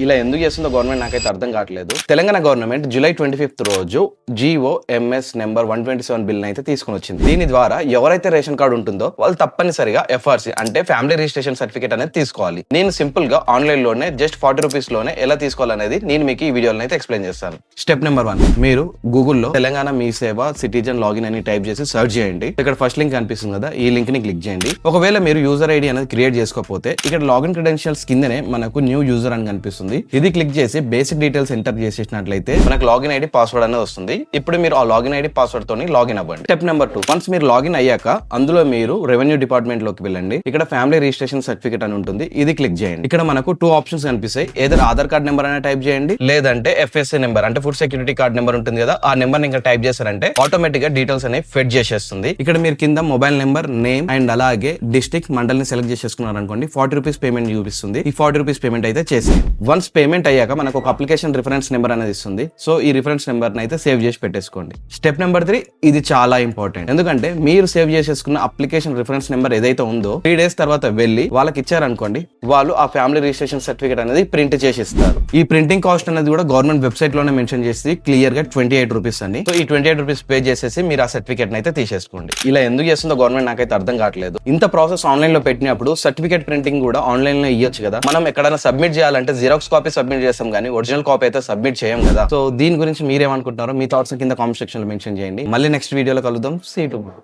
ఇలా ఎందుకు చేస్తుందో గవర్నమెంట్ నాకైతే అర్థం కావట్లేదు. తెలంగాణ గవర్నమెంట్ జూలై 25th రోజు GOMS నెంబర్ 127 బిల్ అయితే తీసుకుని వచ్చింది. దీని ద్వారా ఎవరైతే రేషన్ కార్డు ఉంటుందో వాళ్ళు తప్పనిసరిగా FRC అంటే ఫ్యామిలీ రిజిస్ట్రేషన్ సర్టిఫికేట్ అనేది తీసుకోవాలి. నేను సింపుల్ గా ఆన్లైన్ లోనే జస్ట్ 40 రూపీస్ లోనే ఎలా తీసుకోవాలనేది నేను మీకు ఈ వీడియోలో అయితే ఎక్స్ప్లెయిన్ చేస్తాను. స్టెప్ నెంబర్ 1, మీరు గూగుల్లో తెలంగాణ మీ సేవ సిటిజన్ లాగిన్ అని టైప్ చేసి సర్చ్ చేయండి. ఇక్కడ ఫస్ట్ లింక్ కనిపిస్తుంది కదా, ఈ లింక్ ని క్లిక్ చేయండి. ఒకవేళ మీరు యూజర్ ఐడి అనేది క్రియేట్ చేసుకోకపోతే ఇక్కడ లాగిన్ క్రెడెన్షియల్స్ కిందనే మనకు న్యూ యూజర్ అని కనిపిస్తుంది. ఇది క్లిక్ చేసి బేసిక్ డీటెయిల్స్ ఎంటర్ చేసేసినట్లయితే మనకు లాగిన్ ఐడి పాస్వర్డ్ అనేది వస్తుంది. ఇప్పుడు మీరు ఆ లాగిన్ ఐడి పాస్వర్డ్ తోని లాగిన్ అవ్వండి. స్టెప్ నెంబర్ 2, వన్స్ మీరు లాగిన్ అయ్యాక అందులో మీరు రెవెన్యూ డిపార్ట్మెంట్ లోకి వెళ్ళండి. ఇక్కడ ఫ్యామిలీ రిజిస్ట్రేషన్ సర్టిఫికేట్ అని ఉంటుంది, ఇది క్లిక్ చేయండి. ఇక్కడ మనకు 2 ఆప్షన్స్ కనిపిస్తాయి. ఏదైనా ఆధార్ కార్డ్ నెంబర్ అనేది టైప్ చేయండి, లేదంటే FSA నెంబర్ అంటే ఫుడ్ సెక్యూరిటీ కార్డ్ నెంబర్ ఉంటుంది కదా, ఆ నెంబర్ ఇంకా టైప్ చేశారంటే ఆటోమేటిక్ గా డీటెయిల్స్ అనేవి ఫెడ్ చేసేస్తుంది. ఇక్కడ మీరు కింద మొబైల్ నెంబర్, నేమ్ అండ్ అలాగే డిస్ట్రిక్ట్ మండల్ ని సెలెక్ట్ చేసేసుకున్నారు అనుకోండి, 40 రూపీస్ పేమెంట్ చూపిస్తుంది. ఈ 40 రూపీస్ పేమెంట్ అయితే చేసి వన్స్ పేమెంట్ అయ్యాక మనకు ఒక అప్లికేషన్ రిఫరెన్స్ నెంబర్ అనేది ఇస్తుంది. సో ఈ రిఫరెన్స్ నెంబర్ అయితే సేవ్ చేసి పెట్టేసుకోండి. స్టెప్ నెంబర్ 3, ఇది చాలా ఇంపార్టెంట్. ఎందుకంటే మీరు సేవ్ చేసేసుకున్న అప్లికేషన్ రిఫరెన్స్ నెంబర్ ఏదైతే ఉందో 3 days తర్వాత వెళ్ళి వాళ్ళకి ఇచ్చారనుకోండి, వాళ్ళు ఆ ఫ్యామిలీ రిజిస్ట్రేషన్ సర్టిఫికేట్ అనేది ప్రింట్ చేసి ఇస్తారు. ఈ ప్రింటింగ్ కాస్ట్ అనేది కూడా గవర్నమెంట్ వెబ్సైట్ లోనే మెన్షన్ చేసి క్లియర్ గా 28 రూపీస్ అని. సో ఈ 28 రూపీస్ పే చేసేసి మీరు ఆ సర్టిఫికేట్ అయితే తీసేసుకోండి. ఇలా ఎందుకు చేస్తుందో గవర్నమెంట్ నాకైతే అర్థం కావట్లేదు. ఇంత ప్రాసెస్ ఆన్లైన్ లో పెట్టినప్పుడు సర్టిఫికేట్ ప్రింటింగ్ కూడా ఆన్లైన్ లో ఇయ్యొచ్చు కదా. మనం ఎక్కడైనా సబ్మిట్ చేయాలంటే జిరాక్స్ కాపీ సబ్మిట్ చేస్తాం కానీ ఒరిజినల్ కాపీ అయితే సబ్మిట్ చేయం కదా. సో దీని గురించి మీరేమనుకుంటున్నారో మీ థాట్స్ కింద కామెంట్ సెక్షన్ లో మెన్షన్ చేయండి. మళ్ళీ నెక్స్ట్ వీడియోలో కలుద్దాం. See you tomorrow.